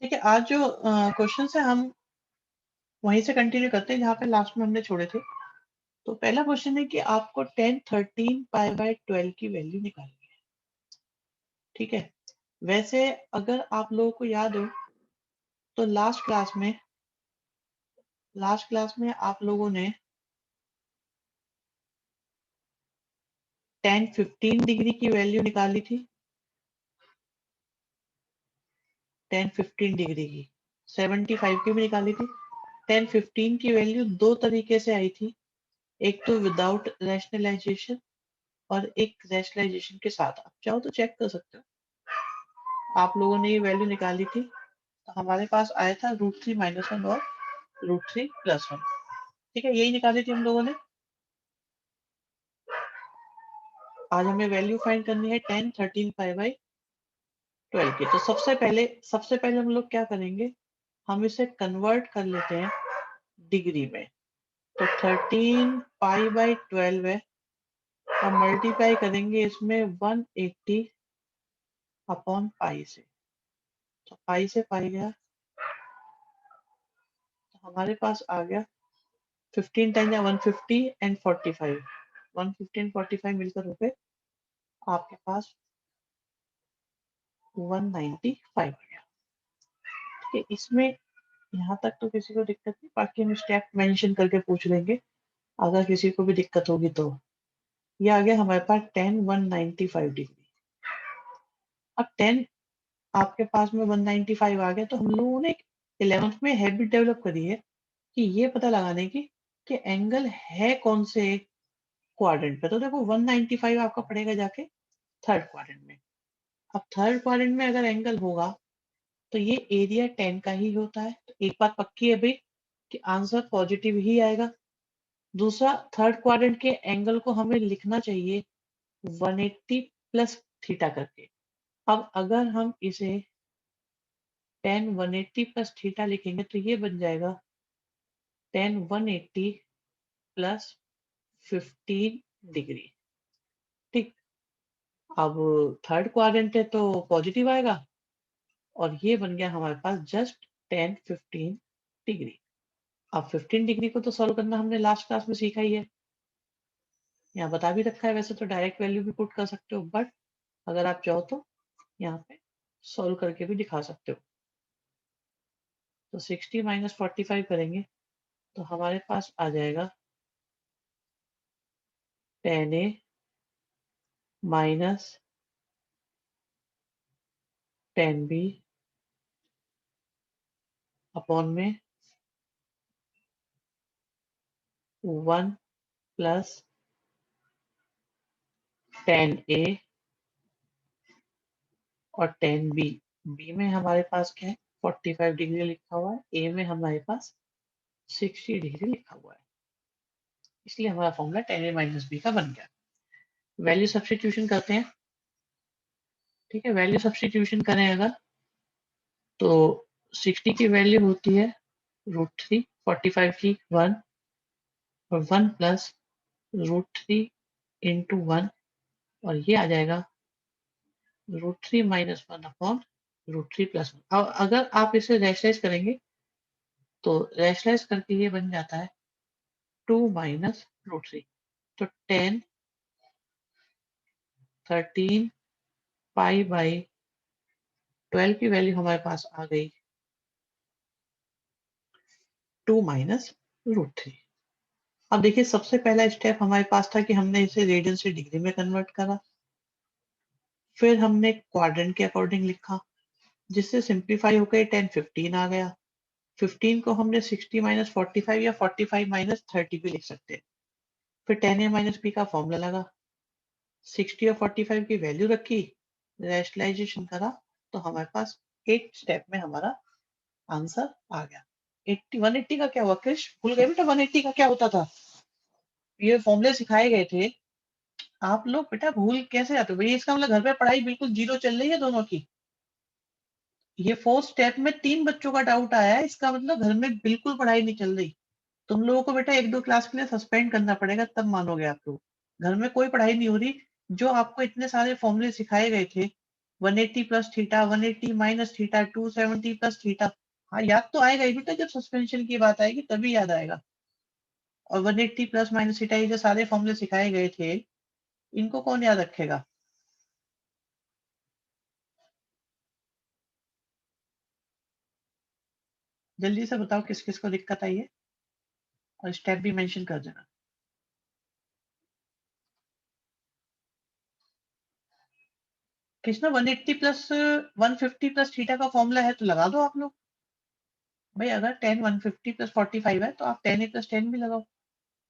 ठीक है, आज जो क्वेश्चन है हम वहीं से कंटिन्यू करते हैं जहाँ पे लास्ट में हमने छोड़े थे। तो पहला क्वेश्चन है कि आपको 10, 13 पाई बाय 12 की वैल्यू निकालनी है। ठीक है, वैसे अगर आप लोगों को याद हो तो लास्ट क्लास में आप लोगों ने 10, 15 डिग्री की वैल्यू निकाली थी। 10, 15 डिग्री की 75 की भी निकाली थी। 10, 15 की वैल्यू दो तरीके से आई थी, एक तो विदाउट रैशनलाइजेशन और एक रैशनलाइजेशन के साथ। आप चाहो तो चेक कर सकते हो। आप लोगों ने ये वैल्यू निकाली थी तो हमारे पास आया था √3 - 1 और √3 + 1। ठीक है, यही निकाली थी हम लोगों ने। आज हमें वैल्यू फाइंड करनी है 10, 13 पाई बाय 12 की। तो सबसे पहले हम लोग क्या करेंगे, हम इसे कन्वर्ट कर लेते हैं डिग्री में। तो 13 पाई बाय 12 है, अब मल्टीप्लाई करेंगे इसमें 180 अपॉन पाई से। तो पाई से पाई गया तो हमारे पास आ गया 15 टाइम या 150 एंड 45। 150 एंड 45 मिलकर हो गए आपके पास 195 आ गया। ठीक है, इसमें यहाँ तक तो किसी को दिक्कत नहीं, बाकी हम स्टेप मेंशन करके पूछ लेंगे अगर किसी को भी दिक्कत होगी तो। ये आ गया हमारे पास 10, 195 डिग्री। अब 10 आपके पास में 195 आ गया तो हम लोगों ने 11th में हैबिट डेवलप करी है कि ये पता लगाने की कि एंगल है कौन से क्वाड्रेंट पे। तो देखो 195 आपका पड़ेगा जाके थर्ड क्वाड्रेंट में। अब थर्ड क्वाड्रेंट में अगर एंगल होगा तो ये एरिया 10 का ही होता है। तो एक बात पक्की है भाई कि आंसर पॉजिटिव ही आएगा। दूसरा, थर्ड क्वाड्रेंट के एंगल को हमें लिखना चाहिए 180 प्लस थीटा करके। अब अगर हम इसे 10, 180 प्लस थीटा लिखेंगे तो ये बन जाएगा 10, 180 प्लस 15 डिग्री। ठीक, अब थर्ड क्वाड्रेंट है तो पॉजिटिव आएगा और ये बन गया हमारे पास जस्ट 10, 15 डिग्री। अब 15 डिग्री को तो सॉल्व करना हमने लास्ट क्लास में सीखा ही है, यहाँ बता भी रखा है। वैसे तो डायरेक्ट वैल्यू भी पुट कर सकते हो, बट अगर आप चाहो तो यहाँ पे सॉल्व करके भी दिखा सकते हो। तो 60 - 45 करेंगे तो हमारे पास आ जाएगा 10a माइनस 10b अपॉन में 1 प्लस 10a और 10b। b में हमारे पास क्या है, 45 डिग्री लिखा हुआ है। a में हमारे पास 60 डिग्री लिखा हुआ है, इसलिए हमारा फॉर्मूला 10a - b का बन गया। वैल्यू सब्स्टिट्यूशन करते हैं। ठीक है, वैल्यू सब्स्टिट्यूशन करें अगर तो 60 की वैल्यू होती है √3, 45 की 1 और 1 प्लस √3 इंटू 1 और ये आ जाएगा √3 - 1 अपॉन √3 + 1। अब अगर आप इसे रैशनलाइज करेंगे तो रैशनलाइज करके ये बन जाता है 2 माइनस √3। तो 10, 13 पाई बाई 12 की वैल्यू हमारे पास आ गई 2 माइनस √3। अब देखिए, सबसे पहला स्टेप हमारे पास था कि हमने इसे रेडियन से डिग्री में कन्वर्ट करा। फिर हमने क्वाड्रेंट के अकॉर्डिंग लिखा, जिससे सिंप्लीफाई होकर 10, 15 आ गया। 15 को हमने 60 - 45 या 45 - 30 भी लिख सकते हैं। फिर 10a - b का फॉर्मूला लगा, 60 और 45 की वैल्यू रखी, रैशनलाइजेशन करा तो हमारे पास 8 स्टेप में हमारा आंसर आ गया। 80, 180 का क्या हुआ क्रिश, भूल गए बेटा 180 का क्या होता था? ये फॉर्मूले सिखाए गए थे, आप लोग बेटा भूल कैसे जाते हो भैया? इसका मतलब घर पे पढ़ाई बिल्कुल जीरो चल रही है दोनों की। ये 4 स्टेप में 3 बच्चों का डाउट आया है, इसका मतलब घर में बिल्कुल पढ़ाई नहीं चल रही। तुम लोगों को बेटा 1-2 क्लास के लिए सस्पेंड करना पड़ेगा, तब मानोगे आप लोग। घर में कोई पढ़ाई नहीं हो रही। जो आपको इतने सारे फॉर्मूले सिखाए गए थे, 180 plus theta, 180 minus theta, 270 plus theta. हाँ याद तो आएगा ही बेटा, जब सस्पेंशन की बात आएगी तभी याद आएगा। और 180 प्लस माइनस थीटा, ये जो सारे फॉर्मूले सिखाए गए थे, इनको कौन याद रखेगा? जल्दी से बताओ किस किस को दिक्कत आई है, और स्टेप भी मेंशन कर देना। कृष्णा 180 प्लस 150 प्लस थीटा का फॉर्मूला है तो लगा दो आप लोग। भाई अगर 10 150 प्लस 45 है तो आप 10 प्लस 10 भी लगाओ।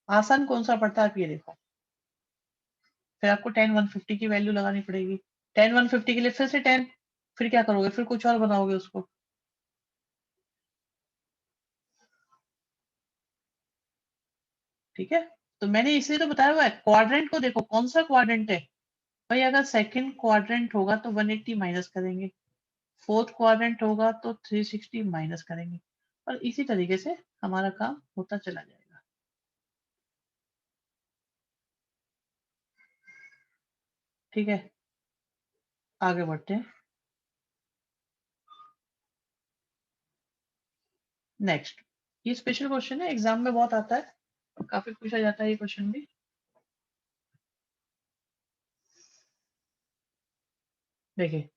आसान कौन सा पड़ता है आप ये देखो। फिर आपको 10 150 की वैल्यू लगानी पड़ेगी। 10 150 के लिए फिर से 10, फिर क्या करोगे, फिर कुछ और बनाओगे उसको। ठीक है, तो मैंने इसलिए तो बताया हुआ है। क्वाड्रेंट को देखो कौन सा क्वाड्रेंट है। भाई अगर सेकंड क्वाड्रेंट होगा तो 180 माइनस करेंगे, फोर्थ क्वाड्रेंट होगा तो 360 माइनस करेंगे, और इसी तरीके से हमारा काम होता चला जाएगा। ठीक है, आगे बढ़ते हैं। नेक्स्ट, ये स्पेशल क्वेश्चन है, एग्जाम में बहुत आता है, काफी पूछा जाता है ये क्वेश्चन भी। देखिए,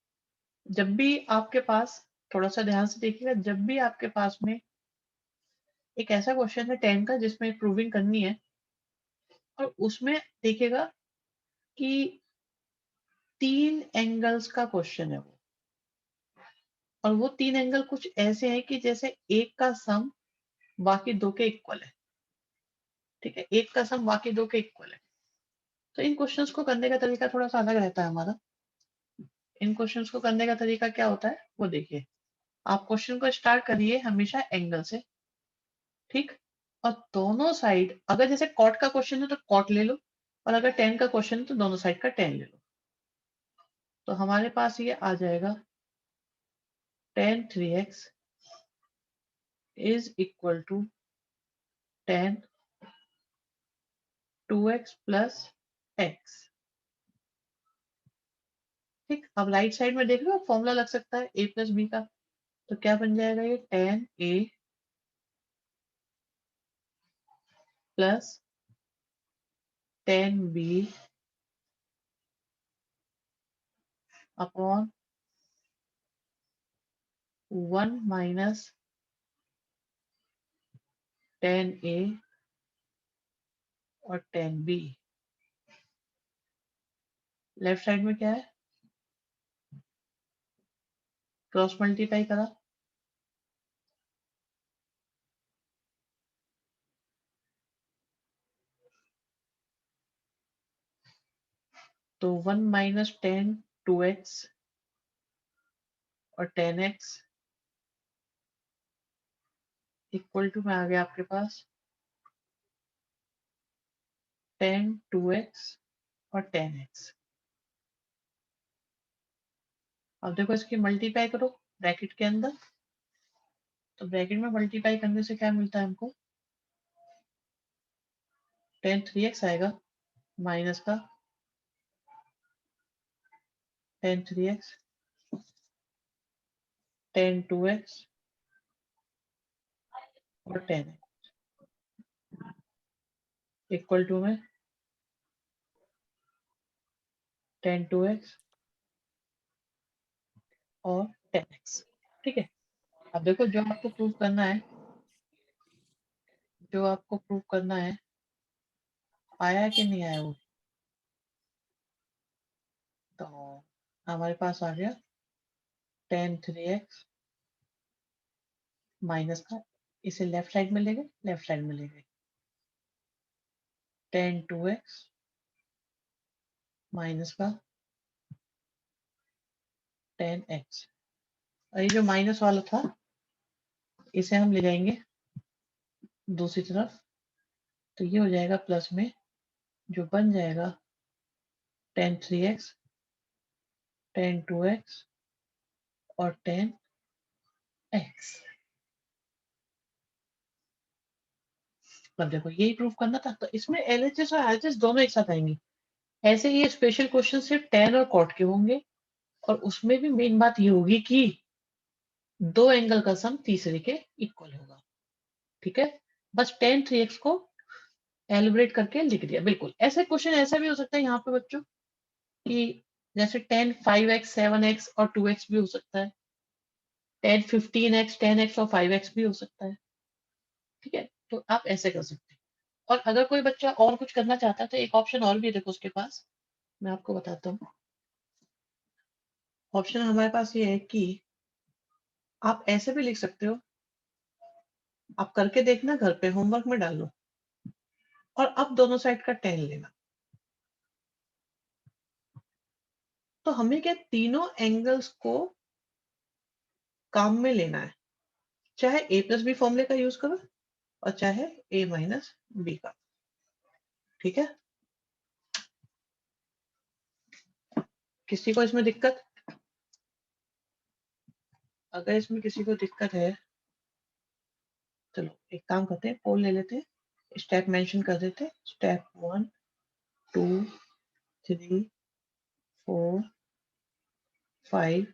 जब भी आपके पास, थोड़ा सा ध्यान से देखिएगा, जब भी आपके पास में एक ऐसा क्वेश्चन है 10 का जिसमें प्रूविंग करनी है, और उसमें देखिएगा कि 3 एंगल्स का क्वेश्चन है वो, और वो 3 एंगल कुछ ऐसे हैं कि जैसे एक का सम बाकी दो के इक्वल है। ठीक है, एक का सम बाकी दो के इक्वल है। तो इन क्वेश्चंस को करने का तरीका थोड़ा सा अलग रहता है हमारा। इन क्वेश्चंस को करने का तरीका क्या होता है वो देखिए। आप क्वेश्चन को स्टार्ट करिए हमेशा एंगल से। ठीक, और दोनों साइड, अगर जैसे कॉट का क्वेश्चन है तो कॉट ले लो, और अगर टेन का क्वेश्चन है तो दोनों साइड का टेन ले लो। तो हमारे पास ये आ जाएगा tan 3x is equal to tan 2x plus x। ठीक, अब राइट साइड में देख लो, फॉर्मूला लग सकता है a प्लस बी का। तो क्या बन जाएगा, ये tan a plus tan b upon 1 minus tan a और tan b। लेफ्ट साइड में क्या है, क्रॉस मल्टीप्लाई करा, तो 1 माइनस tan 2x और tan x इक्वल टू में आ गया आपके पास tan 2x और tan x। अब देखो इसकी मल्टीप्लाई करो ब्रैकेट के अंदर, तो ब्रैकेट में मल्टीप्लाई करने से क्या मिलता है हमको, tan 3x आएगा माइनस का tan 3x tan 2x और tan x इक्वल टू में tan 2x और tan x। ठीक है, अब देखो जो आपको प्रूव करना है, जो आपको प्रूव करना है, आया कि नहीं आया वो। तो हमारे पास आ गया tan 3x माइनस का, इसे लेफ्ट साइड में ले गए, लेफ्ट साइड में ले गए tan 2x माइनस का tan x। और ये जो माइनस वाला था इसे हम ले जाएंगे दूसरी तरफ, तो ये हो जाएगा प्लस में, जो बन जाएगा tan 3x tan 2x और tan x। अब देखो यही प्रूव करना था, तो इसमें एलएचएस और आरएचएस दोनों एक साथ आएंगे। ऐसे ये स्पेशल क्वेश्चन सिर्फ tan और cot के होंगे, और उसमें भी मेन बात ये होगी कि दो एंगल का सम तीसरे के इक्वल होगा। ठीक है, बस tan 3x को एलिब्रेट करके लिख दिया। बिल्कुल ऐसे क्वेश्चन ऐसा भी हो सकता है यहाँ पे बच्चों कि जैसे tan 5x 7x और 2x भी हो सकता है, tan 15x 10x और 5x भी हो सकता है। ठीक है, तो आप ऐसे कर सकते हैं। और अगर कोई बच्चा और कुछ करना चाहता है तो एक ऑप्शन और भी है, देखो उसके पास, मैं आपको बताता हूँ। ऑप्शन हमारे पास ये है कि आप ऐसे भी लिख सकते हो, आप करके देखना घर पे, होमवर्क में डाल लो, और अब दोनों साइड का tan लेना। तो हमें क्या तीनों एंगल्स को काम में लेना है, चाहे a प्लस बी फॉर्मूले का यूज करो और चाहे a माइनस बी का। ठीक है, किसी को इसमें दिक्कत? अगर इसमें किसी को दिक्कत है, चलो एक काम करते हैं, पोल ले लेते हैं, स्टेप मेंशन कर देते हैं, स्टेप 1 2 3 4 5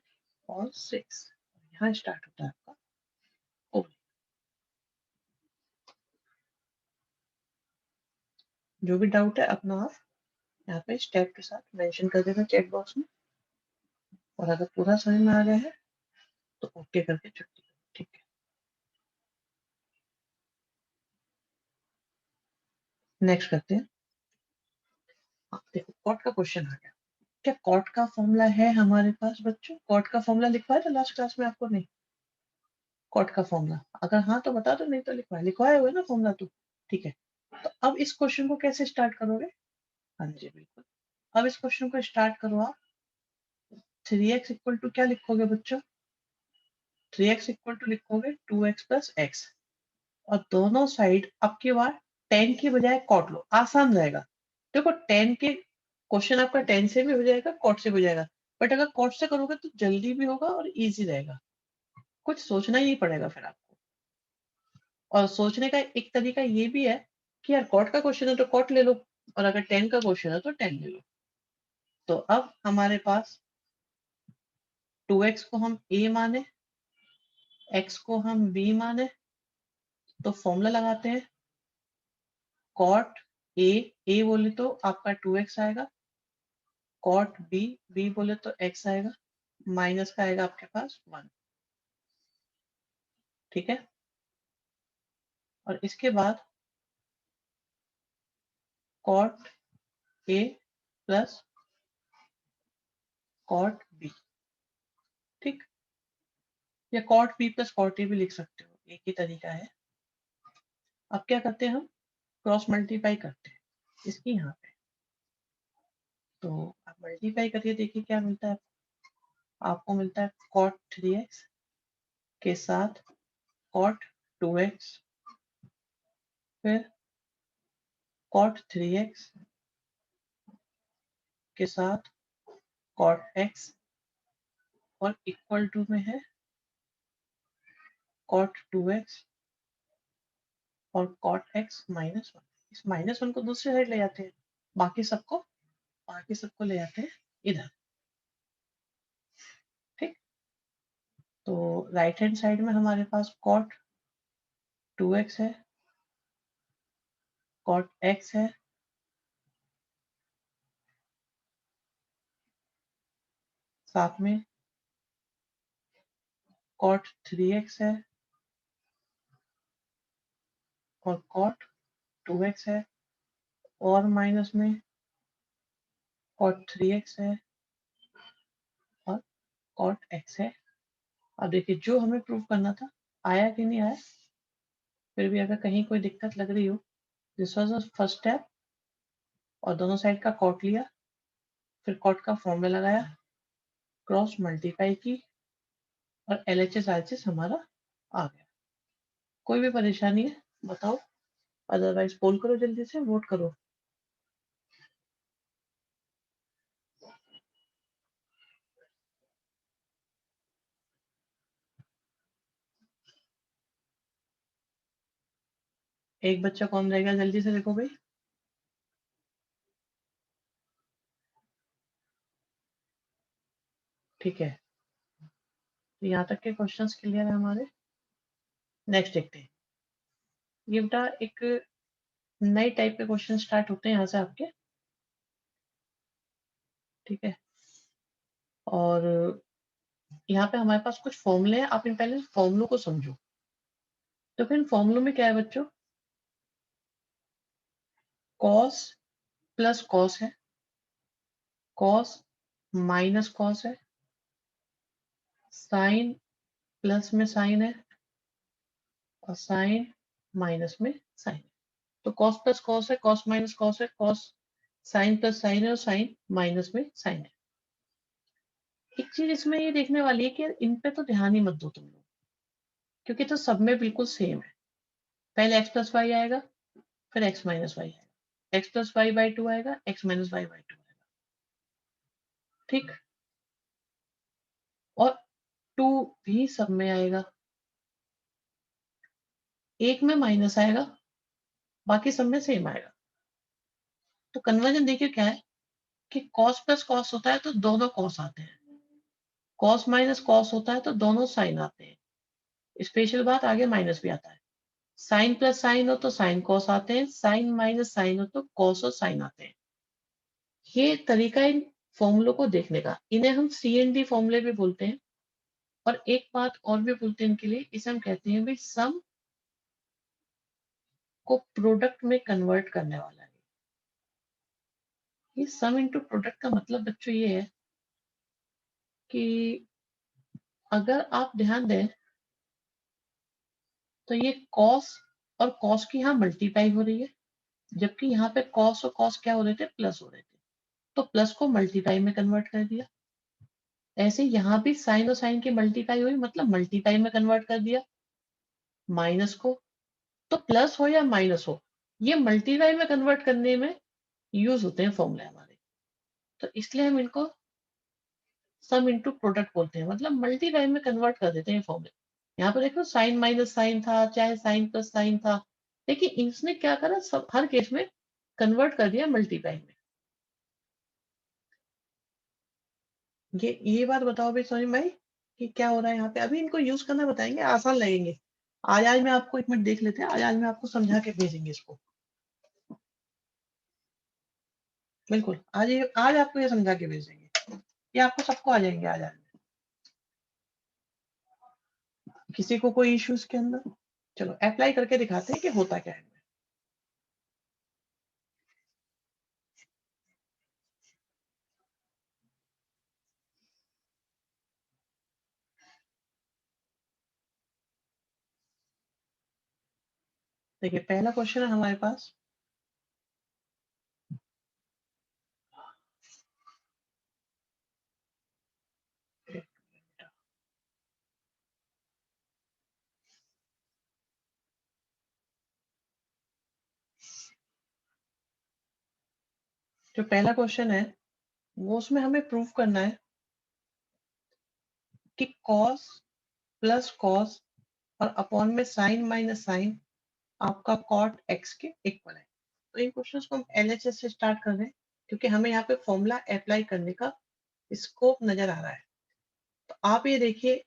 और 6। यहाँ स्टार्ट होता है आपका पोल। जो भी डाउट है अपना आप यहाँ पे स्टेप के साथ मेंशन कर देना चैट बॉक्स में, और अगर पूरा समझ में आ गया है तो ओके करके छुट्टी करो। ठीक है, नेक्स्ट करते हैं। देखो कॉट का क्वेश्चन आ गया। क्या कॉट का फॉर्मूला है हमारे पास बच्चों? कॉट का फॉर्मूला लिखवाया था लास्ट क्लास में आपको? नहीं, कॉट का फॉर्मूला अगर हाँ तो बता दो, नहीं तो लिखवाए हुए ना फॉर्मूला तो। ठीक है, तो अब इस क्वेश्चन को कैसे स्टार्ट करोगे? हाँ जी बिल्कुल, अब इस क्वेश्चन को स्टार्ट करो आप। 3x इक्वल टू क्या लिखोगे बच्चों? 3x इक्वल टू लिखोगे 2x प्लस एक्स, और दोनों साइड अब की बार tan की बजाय कॉट लो, आसान रहेगा। देखो tan के क्वेश्चन आपका tan से भी हो जाएगा, कॉट से भी हो जाएगा, बट अगर कॉट से करोगे तो जल्दी भी होगा और इजी रहेगा, कुछ सोचना ही नहीं पड़ेगा फिर आपको। और सोचने का एक तरीका ये भी है कि यार कॉट का क्वेश्चन है तो कॉट ले लो, और अगर tan का क्वेश्चन है तो tan ले लो। तो अब हमारे पास 2x को हम a माने, x को हम b माने, तो फॉर्मूला लगाते हैं कॉट a बोले तो आपका 2x आएगा, कॉट b बोले तो x आएगा, माइनस का आएगा आपके पास 1। ठीक है, और इसके बाद cot a plus cot b। ठीक, या cot b plus cot a भी लिख सकते हो, एक ही तरीका है। अब क्या करते हैं हम, क्रॉस मल्टीप्लाई करते हैं इसकी यहाँ पे। तो आप मल्टीप्लाई करिए, देखिए क्या मिलता है आपको। मिलता है कॉट 3x के साथ कॉट 2x, फिर कॉट 3x के साथ कॉट x, और इक्वल टू में है कॉट 2x और कॉट x माइनस 1। इस माइनस 1 को दूसरी साइड ले जाते हैं, बाकी सबको ले जाते हैं इधर। ठीक, तो राइट हैंड साइड में हमारे पास कॉट 2x है, कॉट x है, साथ में कॉट 3x है और कॉट 2x है, और माइनस में कॉट 3x है और कॉट x है। अब देखिए जो हमें प्रूव करना था आया कि नहीं आया। फिर भी अगर कहीं कोई दिक्कत लग रही हो, this was the first step, और दोनों साइड का कॉट लिया, फिर कॉट का फॉर्मूला लगाया, क्रॉस मल्टीप्लाई की, और LHS RHS हमारा आ गया। कोई भी परेशानी है बताओ, अदरवाइज पोल करो, जल्दी से वोट करो। एक बच्चा कौन रहेगा, जल्दी से देखो भाई। ठीक है, तो यहाँ तक के क्वेश्चंस क्लियर है हमारे। नेक्स्ट देखते हैं। ये बेटा एक नए टाइप के क्वेश्चन स्टार्ट होते हैं यहाँ से आपके, ठीक है। और यहाँ पे हमारे पास कुछ फॉर्मूले हैं, आप इन पहले फॉर्मूलों को समझो। तो फिर इन फॉर्मूलों में क्या है बच्चों, कॉस प्लस कॉस है, कॉस माइनस कॉस है, साइन प्लस में साइन है, और साइन माइनस में साइन है। तो कॉस प्लस कॉस है, कॉस माइनस कॉस है, कॉस साइन प्लस साइन है, और साइन माइनस में साइन है। एक चीज इसमें ये देखने वाली है कि इन पे तो ध्यान ही मत दो तुम लोग, क्योंकि तो सब में बिल्कुल सेम है। पहले एक्स प्लस वाई आएगा, फिर एक्स माइनस वाई आएगा, x plus y by two आएगा, x minus y by two आएगा, ठीक। और टू भी सब में आएगा, एक में माइनस आएगा, बाकी सब में सेम आएगा। तो कन्वर्जन देखिए क्या है कि कॉस प्लस कॉस होता है तो दोनों कॉस आते हैं, कॉस माइनस कॉस होता है तो दोनों साइन आते हैं। स्पेशल बात, आगे माइनस भी आता है। साइन प्लस साइन हो तो साइन कॉस आते हैं, साइन माइनस साइन हो तो कॉस और साइन आते हैं। ये तरीका इन फॉर्मूलों को देखने का, इन्हें हम CND फॉर्मूले भी बोलते हैं। और एक बात और भी बोलते हैं इनके लिए, इसे हम कहते हैं भाई सम को प्रोडक्ट में कन्वर्ट करने वाला है। ये सम इनटू प्रोडक्ट का मतलब बच्चों ये है कि अगर आप ध्यान दें तो ये कॉस और कॉस की यहाँ मल्टीप्लाई हो रही है, जबकि यहाँ पे कॉस और कॉस क्या हो रहे थे, प्लस हो रहे थे। तो प्लस को मल्टीप्लाई में कन्वर्ट कर दिया। ऐसे यहाँ भी साइन और साइन की मल्टीप्लाई हुई, मतलब मल्टीप्लाई में कन्वर्ट कर दिया। माइनस को, तो प्लस हो या माइनस हो, ये मल्टीप्लाई में कन्वर्ट करने में यूज होते हैं फॉर्मूले हमारे। तो इसलिए हम इनको सम इनटू प्रोडक्ट बोलते हैं, मतलब मल्टीप्लाई में कन्वर्ट कर देते हैं फॉर्मूले। यहाँ पर देखो साइन माइनस साइन था, चाहे साइन प्लस साइन था, लेकिन इसने क्या करा, सब हर केस में कन्वर्ट कर दिया मल्टीप्लाई में। ये बात बताओ भाई सोनी भाई कि क्या हो रहा है यहाँ पे। अभी इनको यूज करना बताएंगे, आसान लगेंगे। आज आज मैं आपको, एक मिनट देख लेते हैं, आज आज मैं आपको समझा के भेजेंगे इसको। बिल्कुल, आज आपको ये समझा के भेजेंगे, ये आपको सबको आ जाएंगे आज आज। किसी को कोई इश्यूज के अंदर, चलो अप्लाई करके दिखाते हैं कि होता क्या है। देखिए पहला क्वेश्चन है हमारे पास, जो पहला क्वेश्चन है वो, उसमें हमें प्रूव करना है कि कॉस प्लस कॉस और अपॉन में साइन माइनस साइन आपका कॉट एक्स के इक्वल है। तो इन क्वेश्चंस को हम LHS से स्टार्ट कर रहे हैं, क्योंकि हमें यहाँ पे फॉर्मूला अप्लाई करने का स्कोप नजर आ रहा है। तो आप ये देखिए,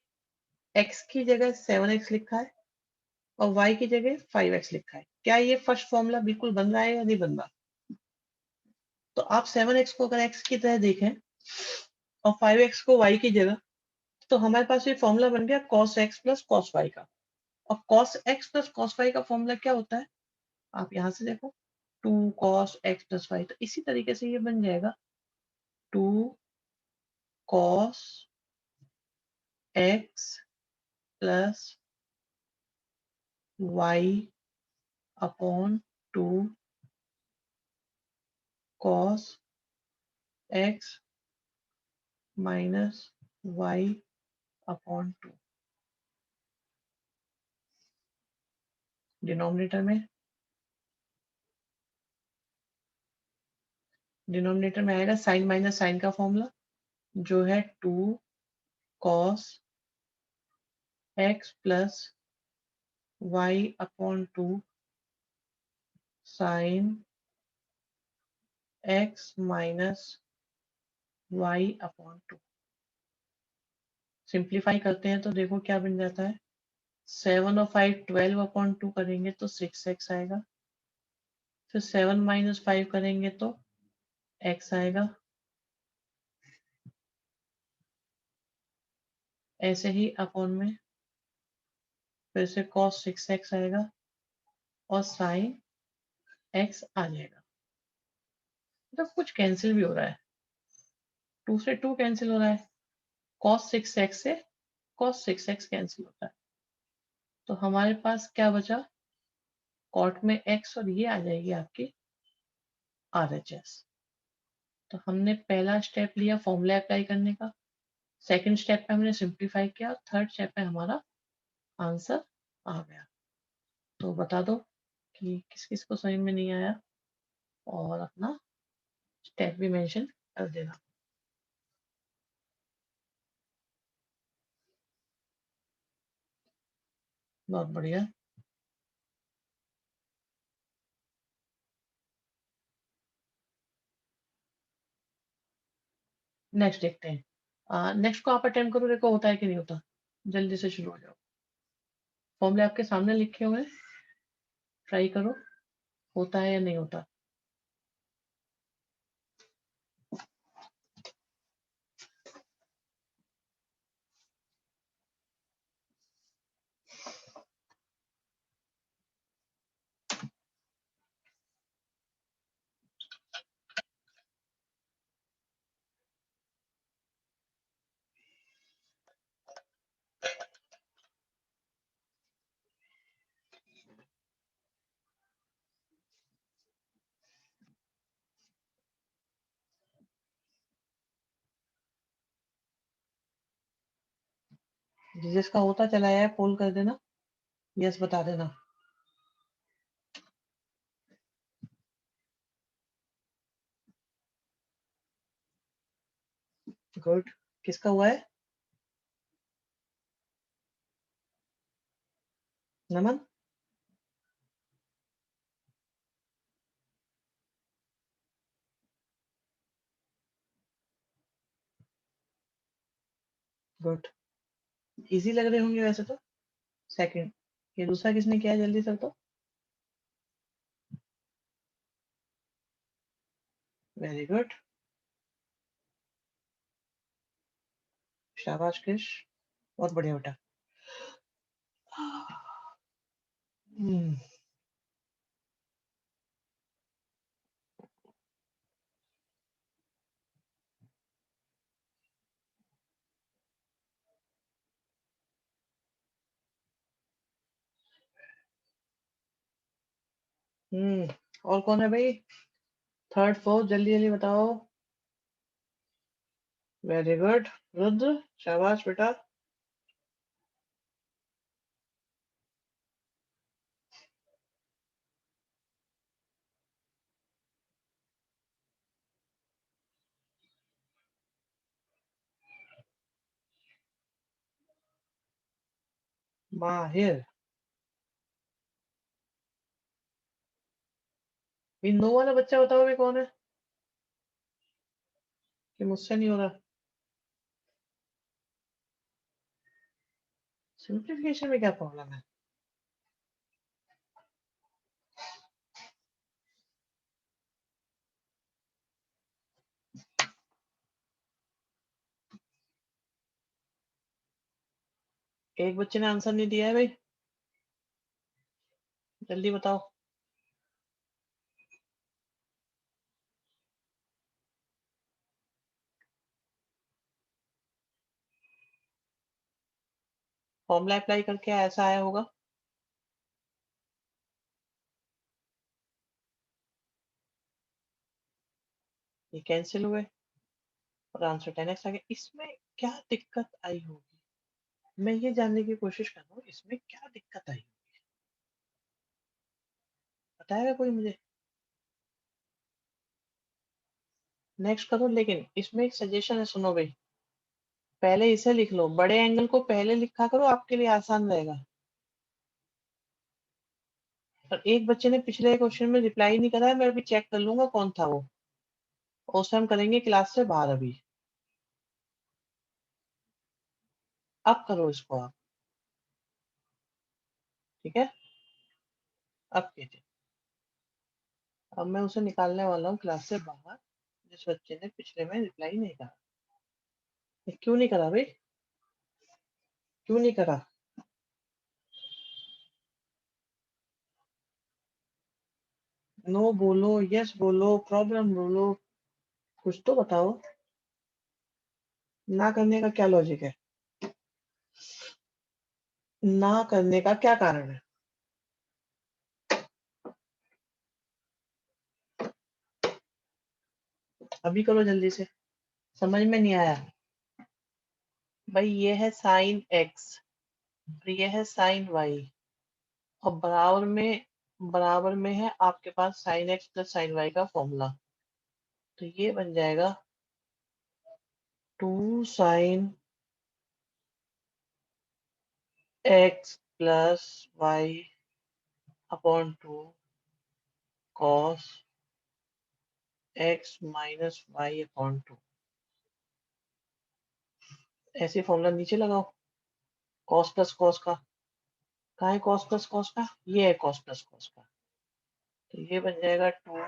x की जगह 7x लिखा है और y की जगह 5x लिखा है। क्या ये फर्स्ट फॉर्मूला बिल्कुल बन रहा है या नहीं बन रहा? तो आप 7x को अगर x की तरह देखें और 5x को y की जगह, तो हमारे पास ये फॉर्मूला बन गया cos x plus cos y का। और cos x plus cos y का फॉर्मूला क्या होता है, आप यहाँ से देखो, 2 cos x प्लस y। तो इसी तरीके से ये बन जाएगा 2 cos x plus y upon 2 cos x minus y upon 2। Denominator में आएगा साइन माइनस साइन का फॉर्मूला, जो है 2 cos x plus y upon 2 sine x minus y upon 2। Simplify करते हैं तो देखो क्या बन जाता है, 7 और 5 12/2 करेंगे तो 6x आएगा, फिर 7 माइनस 5 करेंगे तो x आएगा, ऐसे ही अपॉन में फिर से cos 6x आएगा और sin x आ जाएगा। मतलब कुछ कैंसिल भी हो रहा है, 2 से 2 कैंसिल हो रहा है, cos 6x से cos 6x कैंसिल होता है, तो हमारे पास क्या बचा, कॉट में x और ये आ जाएगी आपकी RHS। तो हमने पहला स्टेप लिया फॉर्मूला अप्लाई करने का, सेकंड स्टेप पे हमने सिंप्लीफाई किया, थर्ड स्टेप पे हमारा आंसर आ गया। तो बता दो कि किस किस को समझ में नहीं आया और अपना स्टेप भी मेंशन कर देना। बहुत बढ़िया। नेक्स्ट देखते हैं, नेक्स्ट को आप अटेम्प्ट करो, देखो होता है कि नहीं होता, जल्दी से शुरू हो जाओ। फॉर्मूले आपके सामने लिखे हुए हैं, ट्राई करो होता है या नहीं होता। जिसका होता चला है पोल कर देना, यस बता देना। गुड, किसका हुआ है, नमन? गुड, इजी लग रहे होंगे वैसे तो। सेकंड, ये दूसरा किसने किया है, जल्दी से तो। वेरी गुड, शाबाश क्रिश, बहुत बढ़िया बेटा। हम्म और कौन है भाई, थर्ड फोर्थ, जल्दी जल्दी बताओ। वेरी गुड, रुद्र, शाबाश बेटा। माहिर, इन नो वाला बच्चा बताओ भी कौन है, कि मुझसे नहीं हो रहा। सिंप्लीफिकेशन में क्या प्रॉब्लम है। एक बच्चे ने आंसर नहीं दिया है भाई, जल्दी बताओ। फॉर्मूला अप्लाई करके ऐसा आया होगा। ये कैंसिल हुए और आंसर 10x आ गया, इसमें क्या दिक्कत आई होगी, मैं ये जानने की कोशिश कर रहा हूँ, इसमें क्या दिक्कत आई, बताएगा कोई मुझे। नेक्स्ट करो, लेकिन इसमें एक सजेशन है, सुनो भाई, पहले इसे लिख लो, बड़े एंगल को पहले लिखा करो, आपके लिए आसान रहेगा। और एक बच्चे ने पिछले क्वेश्चन में रिप्लाई नहीं करा है, मैं अभी चेक कर लूंगा कौन था वो, उस टाइम करेंगे क्लास से बाहर अभी। अब करो इसको आप, ठीक है, अब कीजिए। अब मैं उसे निकालने वाला हूँ क्लास से बाहर, जिस बच्चे ने पिछले में रिप्लाई नहीं करा। ये क्यों नहीं करा भाई, क्यों नहीं करा? नो बोलो, यस बोलो, प्रॉब्लम बोलो, कुछ तो बताओ। ना करने का क्या लॉजिक है? ना करने का क्या कारण है? अभी करो जल्दी से। समझ में नहीं आया भाई? ये है साइन एक्स और ये है साइन वाई, और बराबर में है आपके पास sine x plus sine y का फॉर्मूला। तो ये बन जाएगा 2 sin x plus Y upon 2 cos x minus Y upon 2। ऐसे फॉर्मूला नीचे लगाओ, cos प्लस cos का। कहाँ है cos प्लस cos का? ये है cos प्लस cos का। तो ये बन जाएगा 2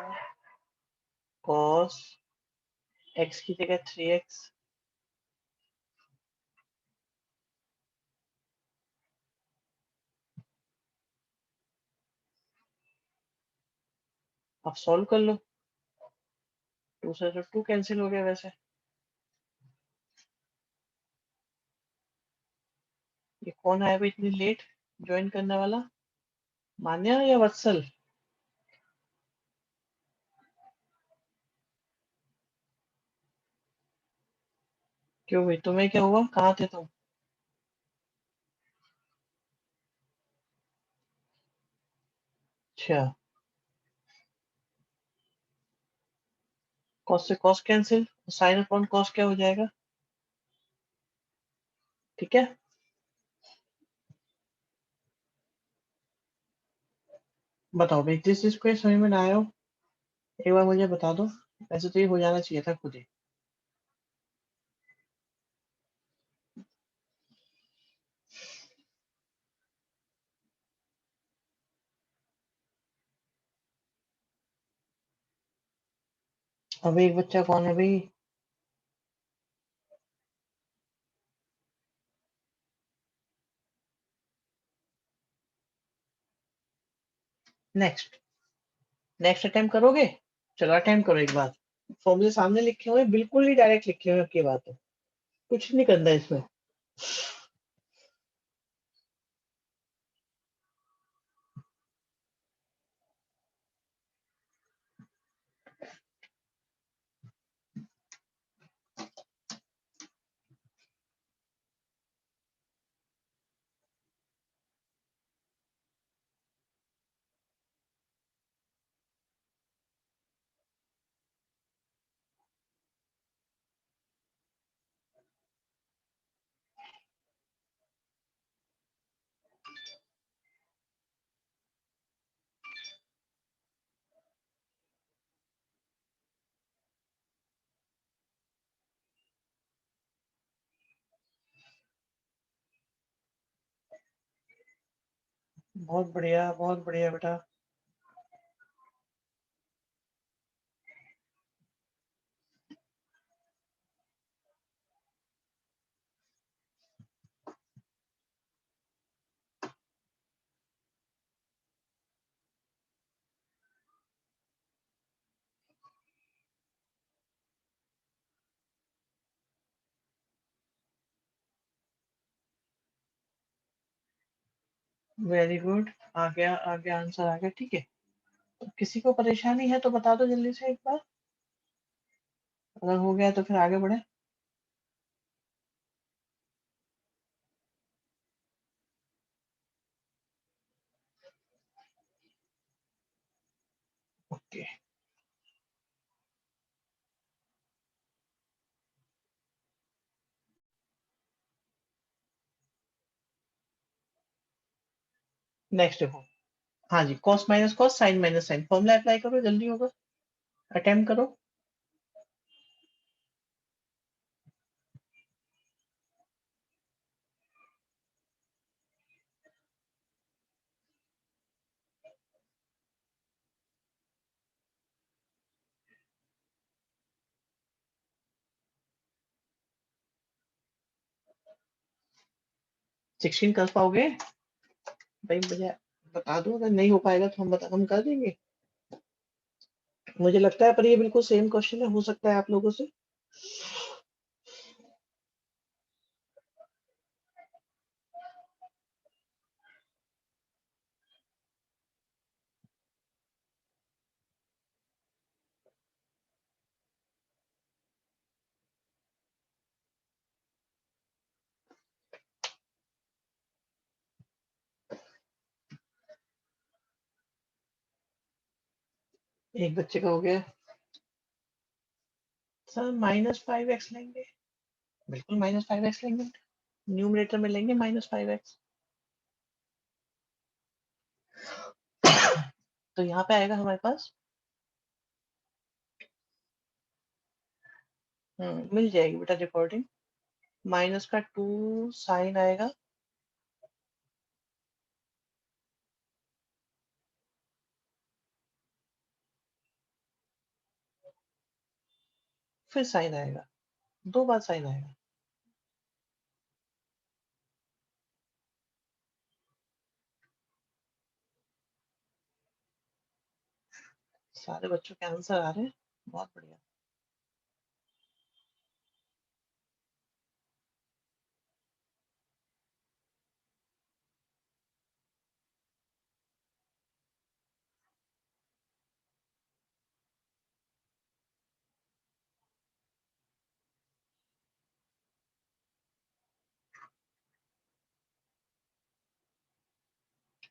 cos एक्स की जगह 3x, अब सॉल्व कर लो। 2 से तो 2 कैंसिल हो गया वैसे। ये कौन आया भाई इतनी लेट ज्वाइन करने वाला? मान्या या वत्सल? क्यों भाई, तुम्हें क्या हुआ, कहाँ थे तुम? अच्छा, cos से cos cancel, sine upon cos क्या हो जाएगा? ठीक है, बताओ भाई, जिस चीज को ये समझ में ना आया हो एक बार मुझे बता दो। वैसे तो ये हो जाना चाहिए था खुद ही। अब एक बच्चा कौन है भाई? नेक्स्ट, नेक्स्ट अटेम्प्ट करोगे? चलो अटेम्प्ट करो एक बार। फॉर्मूले सामने लिखे हुए, बिल्कुल ही डायरेक्ट लिखे हुए आपकी बात है, कुछ नहीं करना है इसमें। बहुत बढ़िया बेटा। वेरी गुड, आ गया आंसर आ गया, ठीक है। तो किसी को परेशानी है तो बता दो जल्दी से एक बार, अगर हो गया तो फिर आगे बढ़े। ओके, नेक्स्ट देखो। हाँ जी, cos minus cos, sine minus sine, formula apply करो, जल्दी होगा, अटेम्प्ट करो। 16 कर पाओगे भाई? मुझे बता दो, अगर नहीं हो पाएगा तो हम कर देंगे। मुझे लगता है पर ये बिल्कुल सेम क्वेश्चन है, हो सकता है आप लोगों से। एक बच्चे का हो गया सर, -5x लेंगे। बिल्कुल -5x लेंगे, न्यूमरेटर में लेंगे -5x। तो यहाँ पे आएगा हमारे पास, मिल जाएगी बेटा रिकॉर्डिंग। माइनस का 2 साइन आएगा, फिर साइन आएगा, 2 बार साइन आएगा। सारे बच्चों के आंसर आ रहे हैं, बहुत बढ़िया।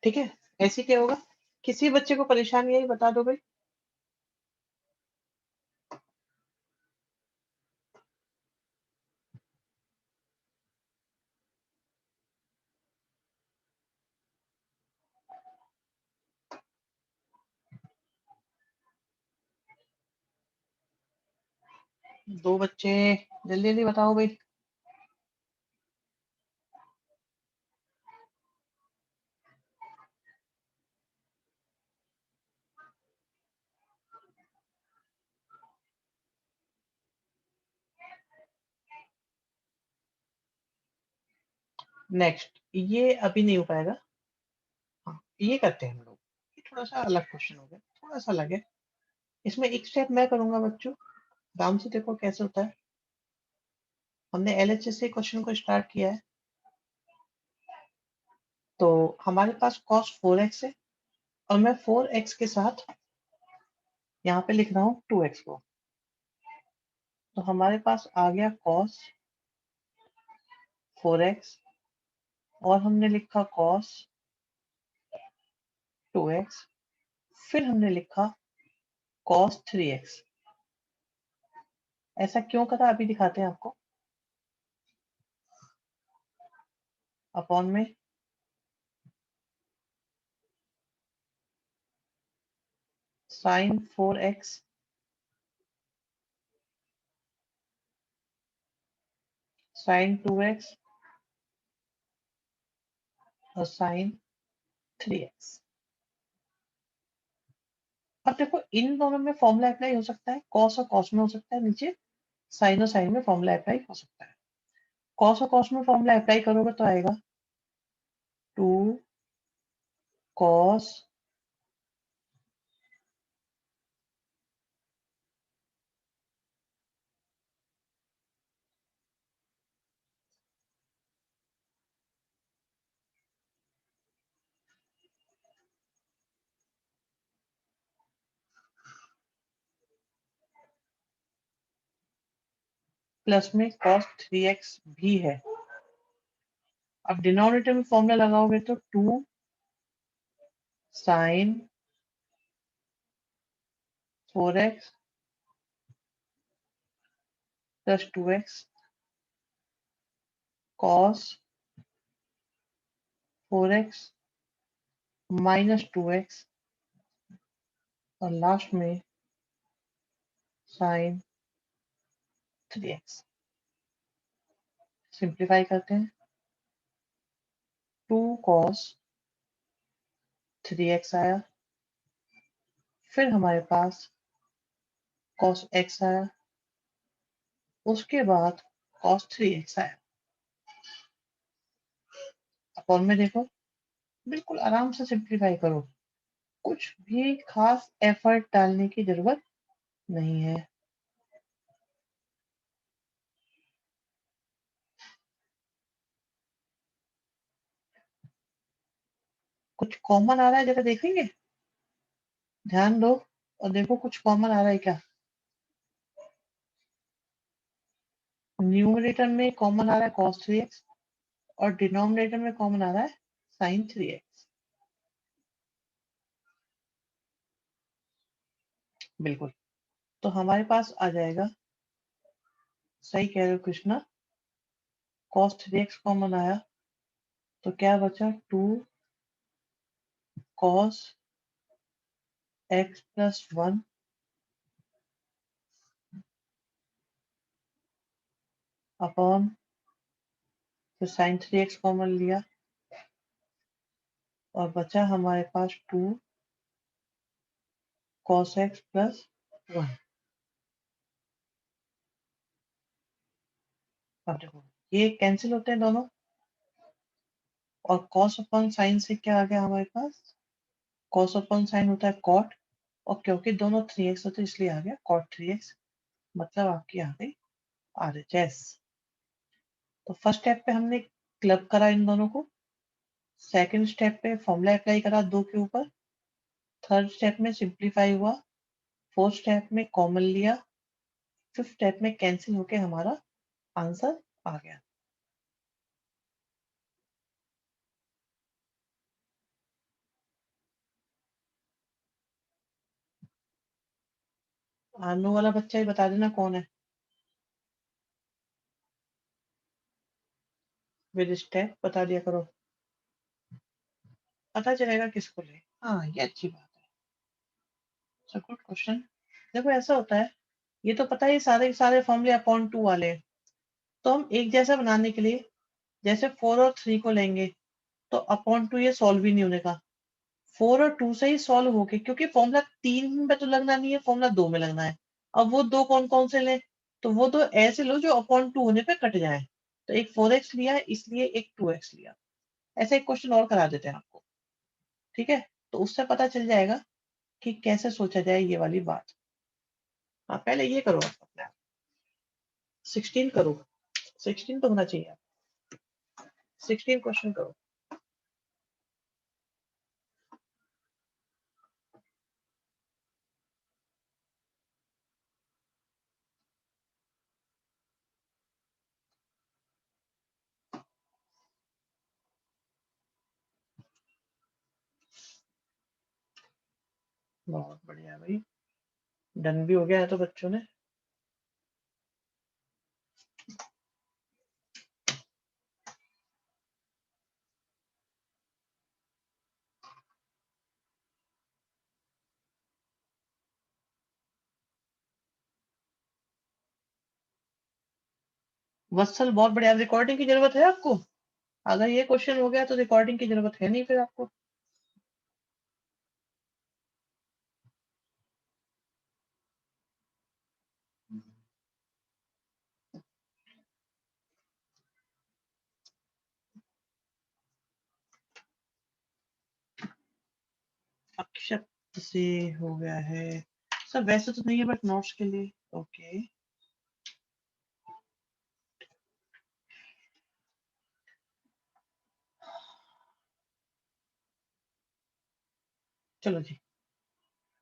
ठीक है, ऐसे क्या होगा? किसी बच्चे को परेशानी है बता दो भाई। दो बच्चे, जल्दी जल्दी बताओ भाई। नेक्स्ट, ये अभी नहीं हो पाएगा। हाँ, ये करते हैं हम लोग। ये थोड़ा सा अलग क्वेश्चन हो गया, थोड़ा सा अलग है। इसमें एक स्टेप मैं करूंगा बच्चों, आराम से देखो कैसे होता है। हमने एलएचएस से क्वेश्चन को स्टार्ट किया है, तो हमारे पास cos 4x है, और मैं 4x के साथ यहाँ पे लिख रहा हूँ 2x को। तो हमारे पास आ गया cos 4x, और हमने लिखा cos 2x, फिर हमने लिखा cos 3x। ऐसा क्यों करा अभी दिखाते हैं आपको। अपॉन में sin 4x sin 2x और sin 3x। अब देखो इन दोनों में फॉर्मूला अप्लाई हो सकता है, cos और cos में हो सकता है, नीचे sin और sin में फॉर्मूला अप्लाई हो सकता है। cos और cos में फॉर्मूला अप्लाई करोगे तो आएगा 2 cos प्लस में cos 3x भी है। अब डिनोमिनेटर में फॉर्मूला लगाओगे तो 2 sin 4x plus 2x cos 4x minus 2x और लास्ट में sin 3x। सिंप्लीफाई करते हैं, 2 cos 3x आया, फिर हमारे पास cos x आया, उसके बाद cos 3x आया। अपॉन में देखो, बिल्कुल आराम से सिंप्लीफाई करो, कुछ भी खास एफर्ट डालने की जरूरत नहीं है। कुछ कॉमन आ रहा है, जरा देखेंगे, ध्यान दो और देखो कुछ कॉमन आ रहा है क्या। न्यूमरेटर में कॉमन आ रहा है cos 3x और डिनोमिनेटर में कॉमन आ रहा है sin 3x। बिल्कुल, तो हमारे पास आ जाएगा, सही कह रहे हो कृष्णा, cos 3x कॉमन आया तो क्या बचा, 2 cos x plus 1 अपॉन, फिर sin 3x कॉमन लिया और बचा हमारे पास 2 cos x plus 1। अब देखो ये कैंसिल होते हैं दोनों, और cos अपॉन sin से क्या आ गया हमारे पास, cos अपॉन sin होता है cot, और क्योंकि दोनों 3x होते इसलिए आ गया cot 3x, मतलब आपकी आ गई RHS। तो फर्स्ट स्टेप पे हमने क्लब करा इन दोनों को, सेकंड स्टेप पे फॉर्मूला अप्लाई करा दो के ऊपर, थर्ड स्टेप में सिंप्लीफाई हुआ, फोर्थ स्टेप में कॉमन लिया, फिफ्थ स्टेप में कैंसिल होके हमारा आंसर आ गया। आनो वाला बच्चा ही बता देना कौन है, विद स्टेप बता दिया करो, पता चलेगा किसको ले। हाँ ये अच्छी बात है, गुड क्वेश्चन। देखो ऐसा होता है, ये तो पता है ये सारे के सारे फॉर्मूले अपॉन 2 वाले हैं, तो हम एक जैसा बनाने के लिए जैसे 4 और 3 को लेंगे तो अपॉन 2 ये सॉल्व ही नहीं होने का, 4 और 2 से ही सॉल्व होके, क्योंकि फॉर्मूला 3 में तो लगना नहीं है, फॉर्मूला 2 में लगना है। अब वो दो कौन कौन से लें, तो वो दो ऐसे लो जो अपॉन 2 होने पे कट जाए, तो एक 4x लिया इसलिए एक 2x लिया। ऐसे एक क्वेश्चन और करा देते हैं आपको, ठीक है, तो उससे पता चल जाएगा कि कैसे सोचा जाए ये वाली बात। हाँ पहले ये करो आप अपने, 16 करो, 16 तो होना चाहिए, 16 क्वेश्चन करो। बहुत बढ़िया भाई, डन भी हो गया है तो बच्चों ने। वत्सल बहुत बढ़िया, रिकॉर्डिंग की जरूरत है आपको, अगर ये क्वेश्चन हो गया तो रिकॉर्डिंग की जरूरत है नहीं फिर आपको। अक्षत से हो गया है सर, वैसे तो नहीं है बट नोट्स के लिए ओके। चलो जी,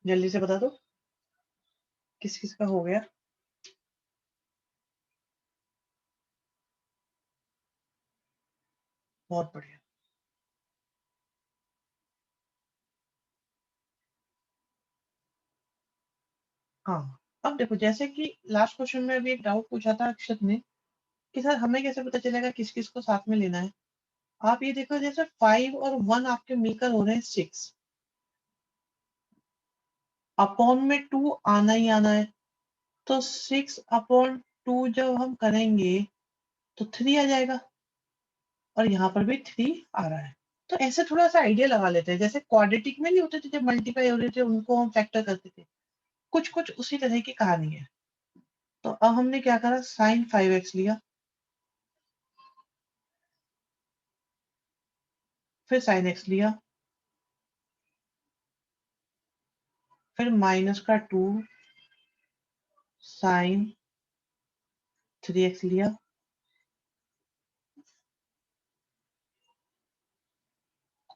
जल्दी से बता दो किस किस का हो गया। बहुत बढ़िया। हाँ अब देखो, जैसे कि लास्ट क्वेश्चन में भी एक डाउट पूछा था अक्षत ने कि सर हमें कैसे पता चलेगा किस किस को साथ में लेना है। आप ये देखो, जैसे 5 और 1 आपके मिलकर हो रहे हैं 6, अपॉन में 2 आना ही आना है, तो 6 अपॉन 2 जब हम करेंगे तो 3 आ जाएगा, और यहाँ पर भी 3 आ रहा है। तो ऐसे थोड़ा सा आइडिया लगा लेते हैं, जैसे क्वाड्रेटिक में नहीं होते थे जब मल्टीप्लाई हो रहे थे उनको हम फैक्टर करते थे, कुछ कुछ उसी तरह की कहानी है। तो अब हमने क्या करा, साइन 5x लिया, फिर साइन एक्स लिया, फिर माइनस का 2 साइन 3x लिया,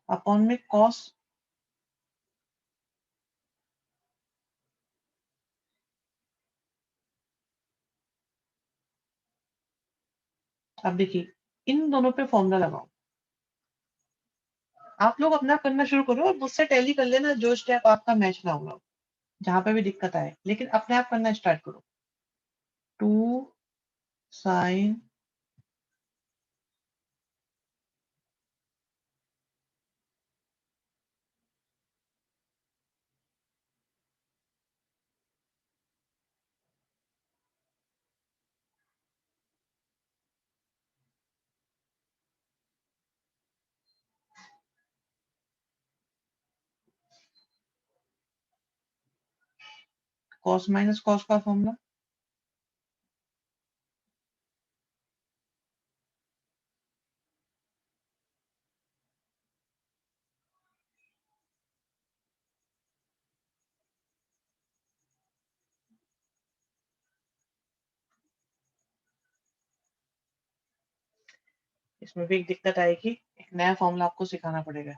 अपॉन में कॉस अब देखिए इन दोनों पे फॉर्मूला लगाओ। आप लोग अपना करना शुरू करो और मुझसे टैली कर लेना जो स्टेप आपका मैच ना होगा, जहां पे भी दिक्कत आए, लेकिन अपने आप करना स्टार्ट करो। 2 साइन कॉस माइनस कॉस का फॉर्मूला, इसमें भी एक दिक्कत आएगी, एक नया फॉर्मूला आपको सिखाना पड़ेगा।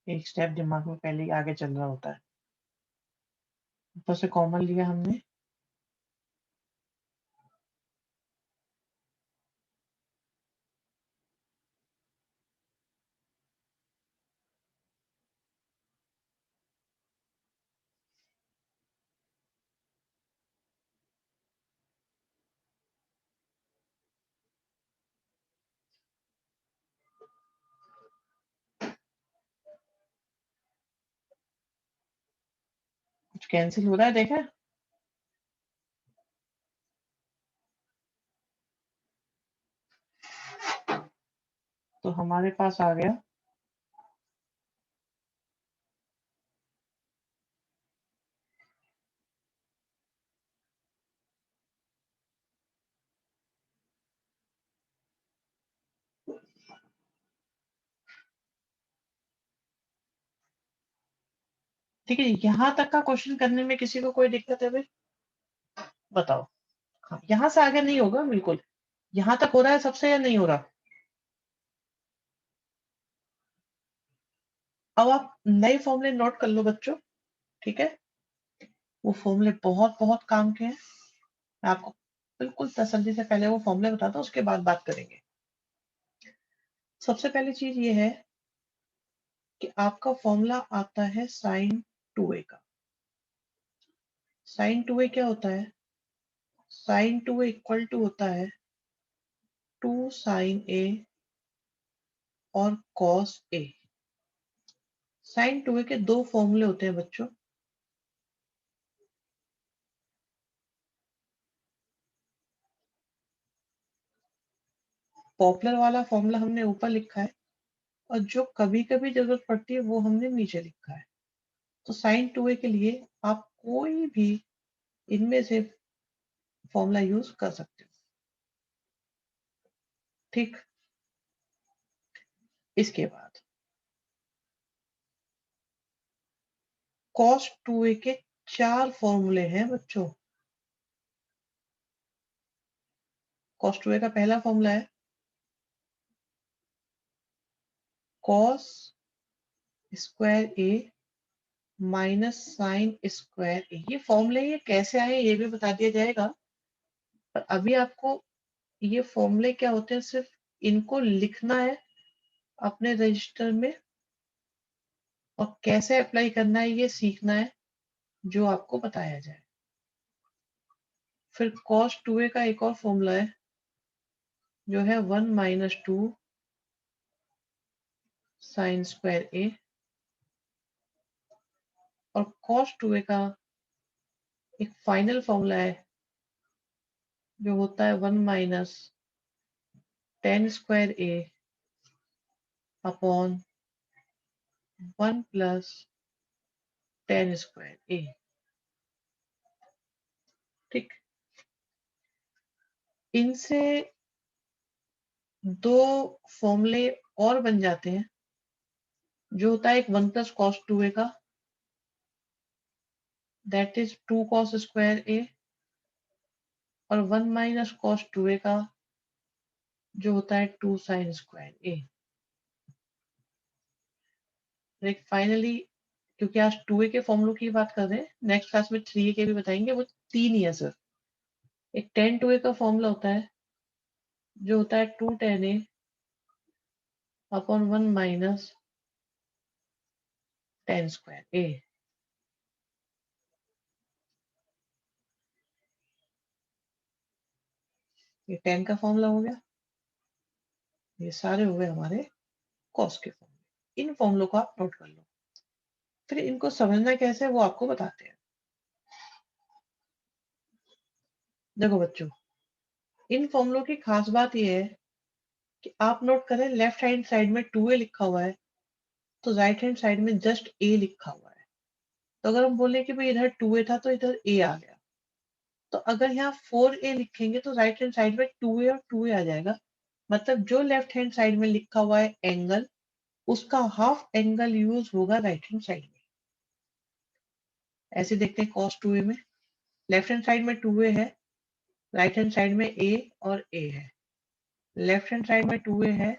एक स्टेप दिमाग में पहले ही आगे चल रहा होता है। ऊपर से कॉमन लिया हमने, कुछ कैंसिल हो रहा है देखा, तो हमारे पास आ गया ठीक है। यहाँ तक का क्वेश्चन करने में किसी को कोई दिक्कत है भाई, बताओ। हाँ, यहाँ से आगे नहीं होगा बिल्कुल। यहाँ तक हो रहा है सबसे या नहीं हो रहा? अब आप नए फॉर्मूले नोट कर लो बच्चों, ठीक है। वो फॉर्मूले बहुत बहुत काम के हैं। मैं आपको बिल्कुल तसल्ली से पहले वो फॉर्मूले बताता हूँ, उसके बाद बात करेंगे। सबसे पहली चीज ये है कि आपका फॉर्मूला आता है साइन 2a का। साइन 2a क्या होता है? साइन 2a इक्वल टू होता है 2 साइन a और कॉस a। साइन 2a के दो फॉर्मूले होते हैं बच्चों। पॉपुलर वाला फॉर्मूला हमने ऊपर लिखा है, और जो कभी कभी जरूरत पड़ती है वो हमने नीचे लिखा है। तो साइन 2a के लिए आप कोई भी इनमें से फॉर्मूला यूज कर सकते हो, ठीक। इसके बाद cos 2a के 4 फॉर्मूले हैं बच्चों। cos 2a का पहला फॉर्मूला है cos square a minus sine square a. ये फॉर्मूले ये कैसे आए ये भी बता दिया जाएगा, पर अभी आपको ये फॉर्मूले क्या होते हैं सिर्फ इनको लिखना है अपने रजिस्टर में, और कैसे अप्लाई करना है ये सीखना है, जो आपको बताया जाए। फिर cos 2a का एक और फॉर्मूला है, जो है 1 माइनस 2 साइन स्क्वायर a, और cos 2a का एक फाइनल फॉर्मूला है, जो होता है 1 minus ten square a upon 1 plus ten square a। ठीक, इनसे दो फॉर्मूले और बन जाते हैं, जो होता है एक 1 प्लस कॉस 2a का, that is 2 cos square a, और 1 माइनस कॉस 2a का, जो होता है 2 साइन स्क्वायर a। एक फाइनली, क्योंकि आज 2a के फॉर्मूलों की बात कर रहे हैं, नेक्स्ट क्लास में 3a के भी बताएंगे, वो 3 ही है सिर्फ। एक टेन 2a का फॉर्मूला होता है, जो होता है 2 ten a upon 1 minus ten square a। ये 10 का फॉर्मूला हो गया, ये सारे हो गए हमारे कॉस के फॉर्मूले। इन फॉर्मूलों को आप नोट कर लो, फिर इनको समझना कैसे है वो आपको बताते हैं। देखो बच्चों, इन फॉर्मूलों की खास बात यह है कि आप नोट करें, लेफ्ट हैंड साइड में 2a लिखा हुआ है, तो राइट हैंड साइड में जस्ट a लिखा हुआ है। तो अगर हम बोले कि भाई इधर 2a था तो इधर a आ गया, तो अगर यहाँ 4a लिखेंगे तो राइट हैंड साइड में 2a और 2a आ जाएगा। मतलब जो लेफ्ट हैंड साइड में लिखा हुआ है एंगल, उसका हाफ एंगल यूज होगा राइट हैंड साइड में। ऐसे देखते हैं cos 2a में, लेफ्ट हैंड साइड में 2a है, राइट हैंड साइड में a और a है। लेफ्ट हैंड साइड में 2a है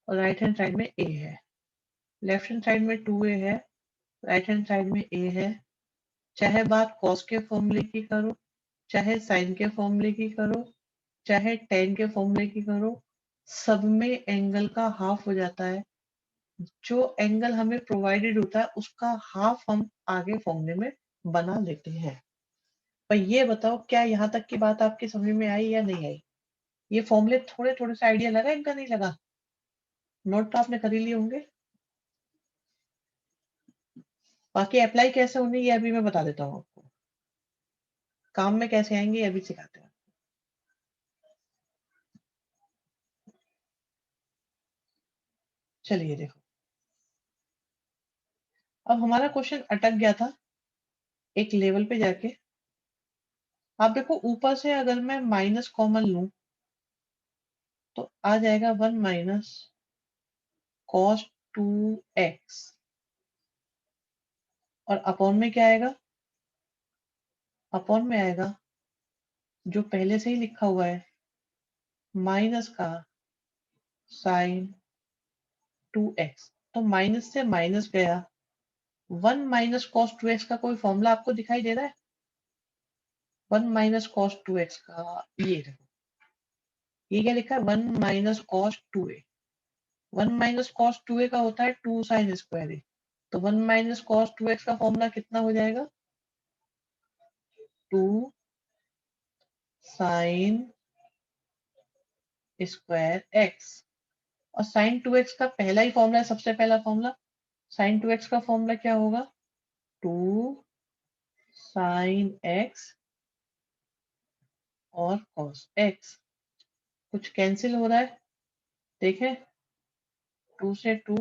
और राइट हैंड साइड में a है। लेफ्ट हैंड साइड में 2a है, राइट हैंड साइड में a है। चाहे बात cos के फॉर्मूले की करो, चाहे साइन के फॉर्मूले की करो, चाहे tan के फॉर्मूले की करो, सब में एंगल का हाफ हो जाता है। जो एंगल हमें प्रोवाइडेड होता है उसका हाफ हम आगे फॉर्मूले में बना लेते हैं। पर ये बताओ, क्या यहाँ तक की बात आपकी समझ में आई या नहीं आई? ये फॉर्मूले थोड़े थोड़े से आइडिया लगा, इनका नहीं लगा? नोट तो आपने कर ही लिए होंगे। बाकी अप्लाई कैसे होने ये अभी मैं बता देता हूँ आपको, काम में कैसे आएंगे ये अभी सिखाते हैं। चलिए देखो, अब हमारा क्वेश्चन अटक गया था एक लेवल पे जाके। आप देखो, ऊपर से अगर मैं माइनस कॉमन लूं तो आ जाएगा 1 माइनस कॉस 2x, और अपॉन में क्या आएगा? अपॉन में आएगा जो पहले से ही लिखा हुआ है, माइनस का साइन 2x। तो माइनस से माइनस गया, 1 माइनस कॉस 2x का कोई फॉर्मूला आपको दिखाई दे रहा है? 1 माइनस कॉस 2x का, ये देखो, ये क्या लिखा है? 1 minus cos 2a। 1 minus cos 2a का होता है 2 साइन स्क्वायर a। तो 1 माइनस कॉस 2x का फॉर्मूला कितना हो जाएगा? 2 साइन स्क्वायर x। और साइन 2x का पहला ही फॉर्मूला है, सबसे पहला फॉर्मूला। साइन 2x का फॉर्मूला क्या होगा? 2 साइन x और cos x। कुछ कैंसिल हो रहा है, देखें, 2 से 2,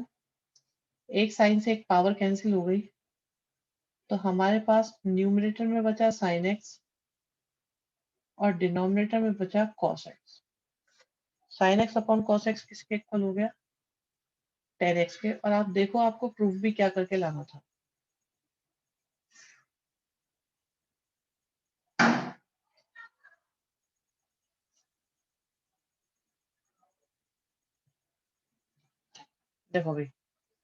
एक साइन से एक पावर कैंसिल हो गई, तो हमारे पास न्यूमरेटर में बचा साइन एक्स और डिनोमिनेटर में बचा cos x। Sine x upon cos x किसके इक्वल हो गया? tan x के। और आप देखो, आपको प्रूफ भी क्या करके लाना था। देखो भाई,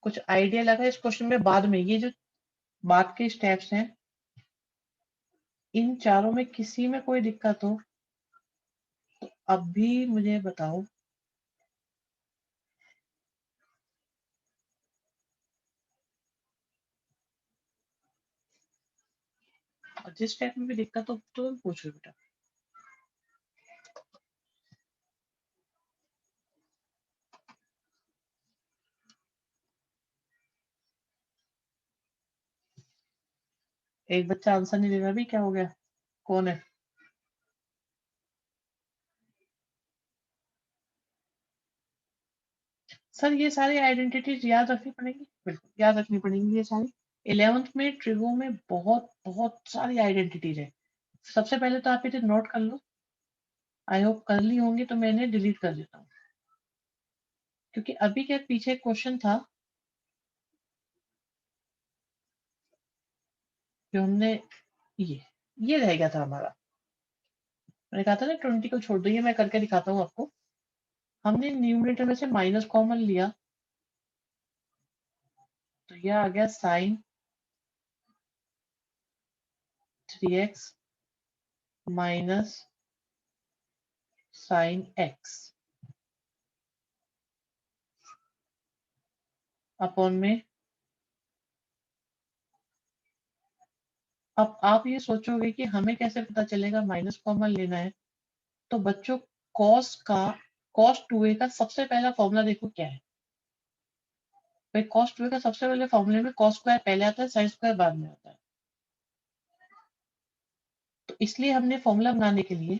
कुछ आइडिया लगा इस क्वेश्चन में? बाद में ये जो बात के स्टेप्स हैं, इन चारों में किसी में कोई दिक्कत हो तो अब भी मुझे बताओ। जिस स्टेप में भी दिक्कत हो तो पूछो बेटा। एक बच्चा आंसर नहीं दे रहा, भी क्या हो गया? कौन है? सर ये सारी आइडेंटिटीज याद रखनी पड़ेगी, बिल्कुल याद रखनी पड़ेंगी ये सारी। 11th में ट्रिगो में बहुत बहुत सारी आइडेंटिटीज है। सबसे पहले तो आप इसे नोट कर लो, आई होप कर ली होंगी, तो मैं इन्हें डिलीट कर देता हूँ, क्योंकि अभी के पीछे क्वेश्चन था जो हमने ये रह गया था हमारा। मैंने कहा था ना 20 को छोड़ दो, ये मैं करके दिखाता हूँ आपको। हमने न्यूमरेटर में से माइनस कॉमन लिया, तो यह आ गया sine 3x minus sine x upon में। अब आप ये सोचोगे कि हमें कैसे पता चलेगा माइनस कॉमन लेना है, तो बच्चों cos 2a का सबसे पहला फॉर्मूला देखो क्या है। भाई cos 2a का सबसे पहले फॉर्मूले में cos स्क्वायर पहले आता है, साइन स्क्वायर बाद में आता है। तो इसलिए हमने फॉर्मूला बनाने के लिए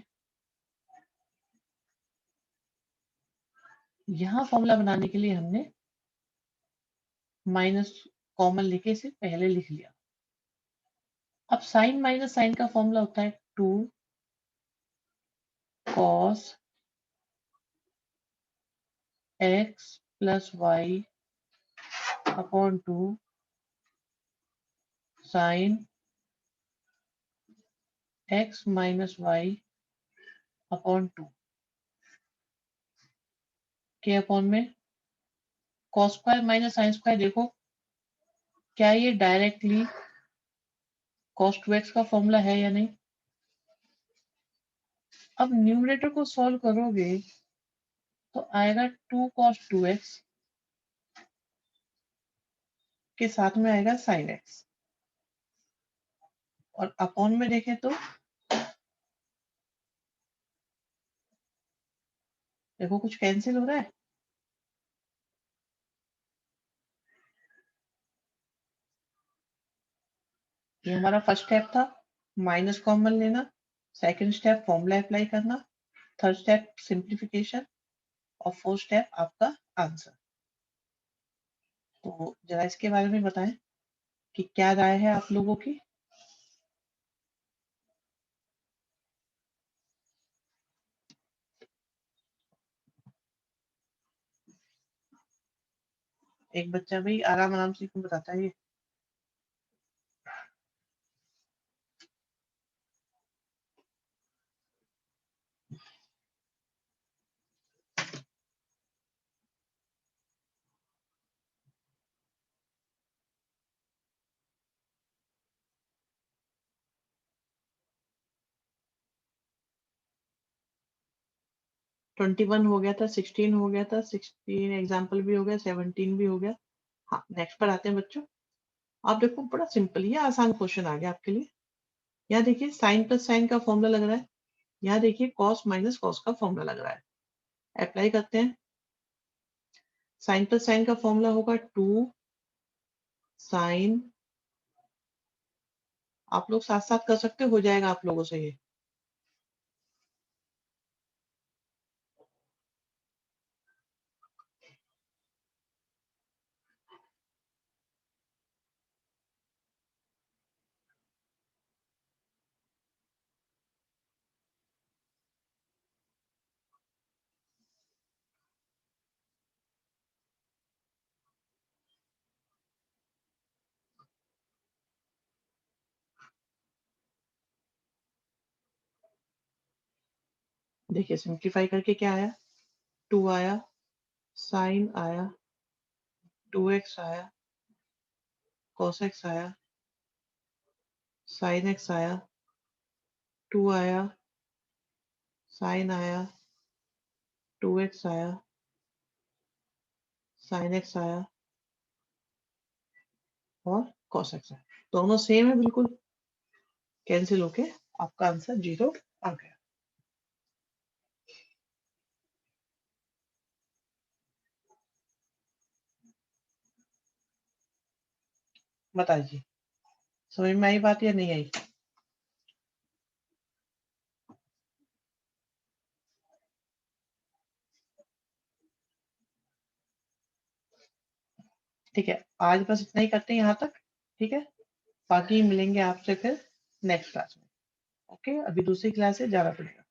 यहाँ फॉर्मूला बनाने के लिए हमने माइनस कॉमन लेके इसे पहले लिख लिया। अब साइन माइनस साइन का फॉर्मूला होता है 2 cos x plus Y upon 2 sine x minus Y upon 2 के अपॉन में cos square minus sine square. देखो क्या ये डायरेक्टली cos 2x का फॉर्मूला है या नहीं। अब न्यूमरेटर को सॉल्व करोगे तो आएगा 2 cos 2x के साथ में आएगा sin x, और अपॉन में देखें तो देखो कुछ कैंसिल हो रहा है। ये हमारा फर्स्ट स्टेप था, माइनस कॉमन लेना। सेकंड स्टेप फॉर्मूला अप्लाई करना। Third step simplification. और फोर्थ स्टेप आपका आंसर। तो जरा इसके बारे में बताएं कि क्या राय है आप लोगों की। एक बच्चा भाई आराम आराम से क्यों बताता है ये। ट्वेंटी वन हो गया था, 16 हो गया था, 16 एग्जाम्पल भी हो गया, 17 भी हो गया। हाँ नेक्स्ट पर आते हैं बच्चों। आप देखो बड़ा सिंपल, ये आसान क्वेश्चन आ गया आपके लिए। यहाँ देखिए साइन प्लस साइन का फॉर्मूला लग रहा है, यहाँ देखिए कॉस माइनस कॉस का फॉर्मूला लग रहा है। अप्लाई करते हैं। साइन प्लस साइन का फॉर्मूला होगा 2 साइन, आप लोग साथ साथ कर सकते हो जाएगा आप लोगों से ये। देखिए सिंप्लीफाई करके क्या आया, 2 आया, साइन आया, 2x आया, cos x आया, sin x आया, 2 आया, साइन आया, 2x आया, sin x आया और cos x आया। दोनों सेम है बिल्कुल। कैंसिल होके आपका आंसर 0 आ गया। बताइए समझ में आई बात या नहीं आई? ठीक है, आज बस इतना ही करते हैं यहाँ तक। ठीक है, बाकी मिलेंगे आपसे फिर नेक्स्ट क्लास में। ओके, अभी दूसरी क्लास है, जाना पड़ेगा।